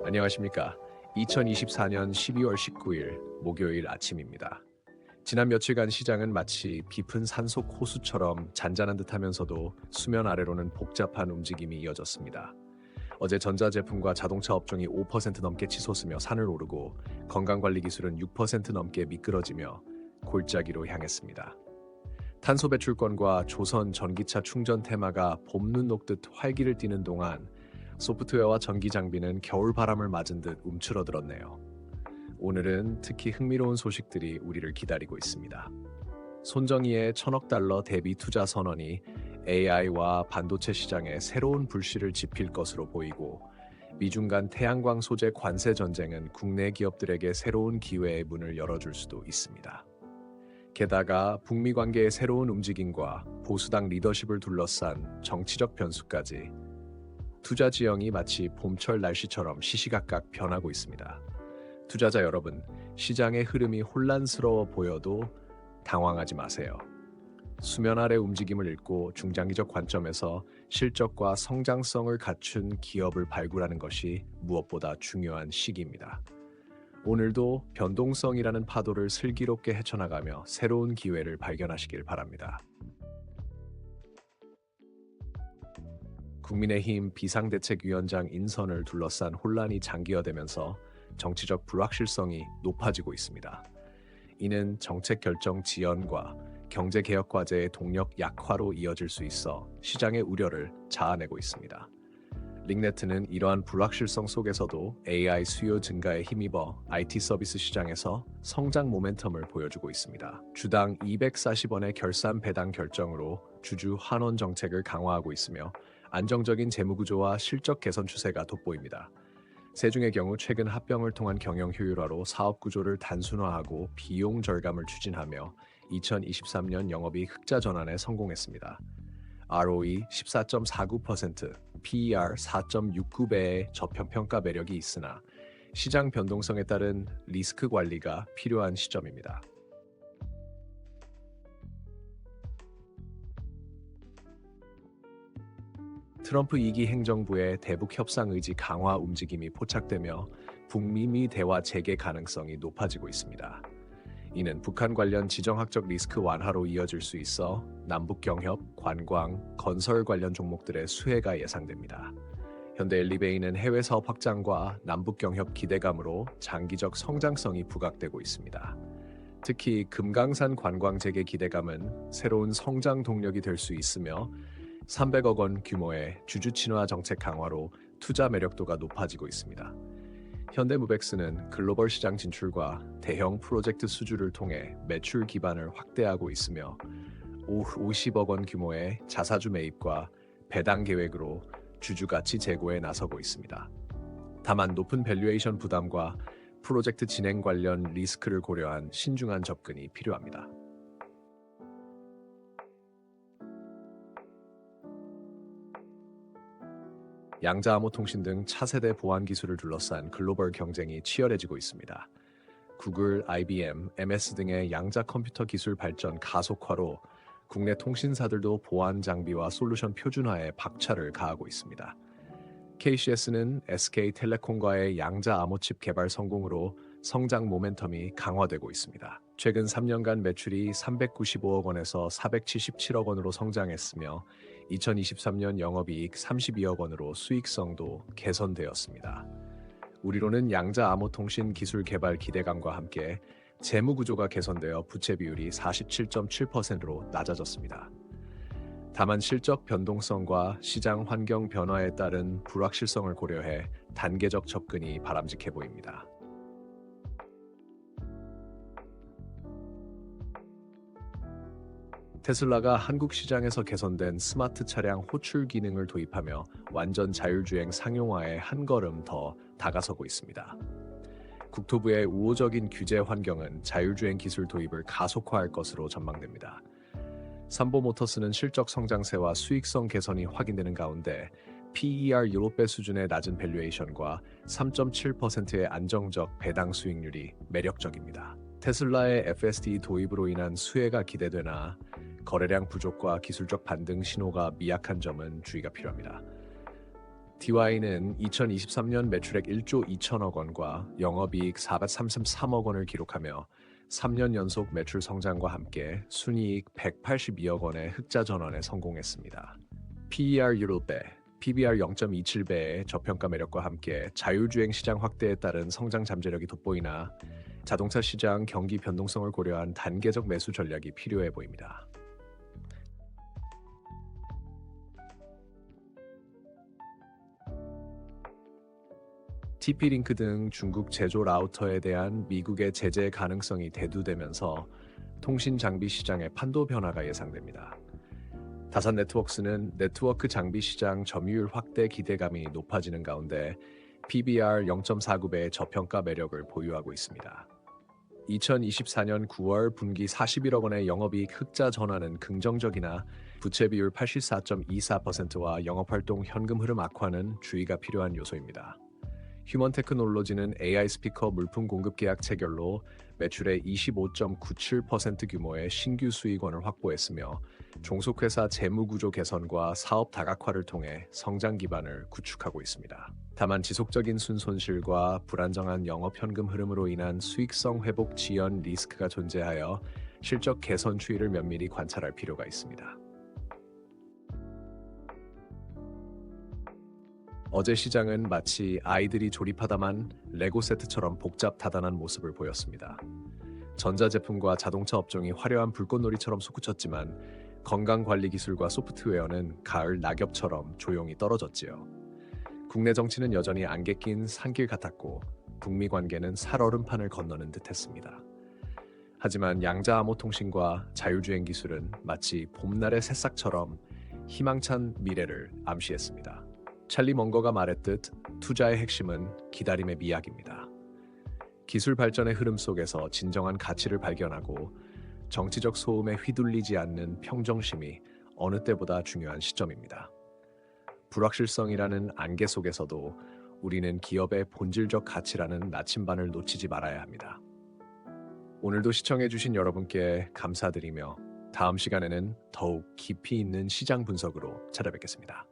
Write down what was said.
안녕하십니까. 2024년 12월 19일 목요일 아침입니다. 지난 며칠간 시장은 마치 깊은 산속 호수처럼 잔잔한 듯하면서도 수면 아래로는 복잡한 움직임이 이어졌습니다. 어제 전자제품과 자동차 업종이 5% 넘게 치솟으며 산을 오르고 건강관리 기술은 6% 넘게 미끄러지며 골짜기로 향했습니다. 탄소 배출권과 조선 전기차 충전 테마가 봄눈 녹듯 활기를 띠는 동안 소프트웨어와 전기 장비는 겨울 바람을 맞은 듯 움츠러들었네요. 오늘은 특히 흥미로운 소식들이 우리를 기다리고 있습니다. 손정희의 1,000억 달러 대비 투자 선언이 AI와 반도체 시장에 새로운 불씨를 지필 것으로 보이고, 미중 간 태양광 소재 관세 전쟁은 국내 기업들에게 새로운 기회의 문을 열어줄 수도 있습니다. 게다가 북미 관계의 새로운 움직임과 보수당 리더십을 둘러싼 정치적 변수까지 투자 지형이 마치 봄철 날씨처럼 시시각각 변하고 있습니다. 투자자 여러분, 시장의 흐름이 혼란스러워 보여도 당황하지 마세요. 수면 아래 움직임을 읽고 중장기적 관점에서 실적과 성장성을 갖춘 기업을 발굴하는 것이 무엇보다 중요한 시기입니다. 오늘도 변동성이라는 파도를 슬기롭게 헤쳐나가며 새로운 기회를 발견하시길 바랍니다. 국민의힘 비상대책위원장 인선을 둘러싼 혼란이 장기화되면서 정치적 불확실성이 높아지고 있습니다. 이는 정책 결정 지연과 경제개혁 과제의 동력 약화로 이어질 수 있어 시장의 우려를 자아내고 있습니다. 링네트는 이러한 불확실성 속에서도 AI 수요 증가에 힘입어 IT 서비스 시장에서 성장 모멘텀을 보여주고 있습니다. 주당 240원의 결산 배당 결정으로 주주 환원 정책을 강화하고 있으며 안정적인 재무구조와 실적 개선 추세가 돋보입니다. 세중의 경우 최근 합병을 통한 경영 효율화로 사업 구조를 단순화하고 비용 절감을 추진하며 2023년 영업이익 흑자 전환에 성공했습니다. ROE 14.49%, PER 4.69배의 저평가 매력이 있으나 시장 변동성에 따른 리스크 관리가 필요한 시점입니다. 트럼프 2기 행정부의 대북 협상 의지 강화 움직임이 포착되며 북미미 대화 재개 가능성이 높아지고 있습니다. 이는 북한 관련 지정학적 리스크 완화로 이어질 수 있어 남북 경협, 관광, 건설 관련 종목들의 수혜가 예상됩니다. 현대엘리베이는 해외 사업 확장과 남북 경협 기대감으로 장기적 성장성이 부각되고 있습니다. 특히 금강산 관광 재개 기대감은 새로운 성장 동력이 될 수 있으며 300억 원 규모의 주주 친화 정책 강화로 투자 매력도가 높아지고 있습니다. 현대무백스는 글로벌 시장 진출과 대형 프로젝트 수주를 통해 매출 기반을 확대하고 있으며 50억 원 규모의 자사주 매입과 배당 계획으로 주주 가치 제고에 나서고 있습니다. 다만 높은 밸류에이션 부담과 프로젝트 진행 관련 리스크를 고려한 신중한 접근이 필요합니다. 양자암호통신 등 차세대 보안 기술을 둘러싼 글로벌 경쟁이 치열해지고 있습니다. 구글, IBM, MS 등의 양자 컴퓨터 기술 발전 가속화로 국내 통신사들도 보안 장비와 솔루션 표준화에 박차를 가하고 있습니다. KCS는 SK텔레콤과의 양자 암호칩 개발 성공으로 성장 모멘텀이 강화되고 있습니다. 최근 3년간 매출이 395억 원에서 477억 원으로 성장했으며 2023년 영업이익 32억 원으로 수익성도 개선되었습니다. 우리로는 양자 암호통신 기술 개발 기대감과 함께 재무 구조가 개선되어 부채 비율이 47.7%로 낮아졌습니다. 다만 실적 변동성과 시장 환경 변화에 따른 불확실성을 고려해 단계적 접근이 바람직해 보입니다. 테슬라가 한국 시장에서 개선된 스마트 차량 호출 기능을 도입하며 완전 자율주행 상용화에 한 걸음 더 다가서고 있습니다. 국토부의 우호적인 규제 환경은 자율주행 기술 도입을 가속화할 것으로 전망됩니다. 삼보모터스는 실적 성장세와 수익성 개선이 확인되는 가운데 PER 7배 수준의 낮은 밸류에이션과 3.7%의 안정적 배당 수익률이 매력적입니다. 테슬라의 FSD 도입으로 인한 수혜가 기대되나 거래량 부족과 기술적 반등 신호가 미약한 점은 주의가 필요합니다. DY는 2023년 매출액 1조 2천억 원과 영업이익 433억 원을 기록하며 3년 연속 매출 성장과 함께 순이익 182억 원의 흑자 전환에 성공했습니다. PER 6배, PBR 0.27배의 저평가 매력과 함께 자율주행 시장 확대에 따른 성장 잠재력이 돋보이나 자동차 시장 경기 변동성을 고려한 단계적 매수 전략이 필요해 보입니다. TP-링크 등 중국 제조 라우터에 대한 미국의 제재 가능성이 대두되면서 통신 장비 시장의 판도 변화가 예상됩니다. 다산 네트워크스는 네트워크 장비 시장 점유율 확대 기대감이 높아지는 가운데 PBR 0.49배의 저평가 매력을 보유하고 있습니다. 2024년 9월 분기 41억 원의 영업이익 흑자 전환은 긍정적이나 부채 비율 84.24%와 영업활동 현금 흐름 악화는 주의가 필요한 요소입니다. 휴먼 테크놀로지는 AI 스피커 물품 공급 계약 체결로 매출의 25.97% 규모의 신규 수익원을 확보했으며 종속회사 재무구조 개선과 사업 다각화를 통해 성장 기반을 구축하고 있습니다. 다만 지속적인 순손실과 불안정한 영업 현금 흐름으로 인한 수익성 회복 지연 리스크가 존재하여 실적 개선 추이를 면밀히 관찰할 필요가 있습니다. 어제 시장은 마치 아이들이 조립하다만 레고 세트처럼 복잡 다단한 모습을 보였습니다. 전자제품과 자동차 업종이 화려한 불꽃놀이처럼 솟구쳤지만 건강관리 기술과 소프트웨어는 가을 낙엽처럼 조용히 떨어졌지요. 국내 정치는 여전히 안개 낀 산길 같았고 북미 관계는 살얼음판을 건너는 듯했습니다. 하지만 양자암호통신과 자율주행 기술은 마치 봄날의 새싹처럼 희망찬 미래를 암시했습니다. 찰리 멍거가 말했듯 투자의 핵심은 기다림의 미학입니다. 기술 발전의 흐름 속에서 진정한 가치를 발견하고 정치적 소음에 휘둘리지 않는 평정심이 어느 때보다 중요한 시점입니다. 불확실성이라는 안개 속에서도 우리는 기업의 본질적 가치라는 나침반을 놓치지 말아야 합니다. 오늘도 시청해주신 여러분께 감사드리며 다음 시간에는 더욱 깊이 있는 시장 분석으로 찾아뵙겠습니다.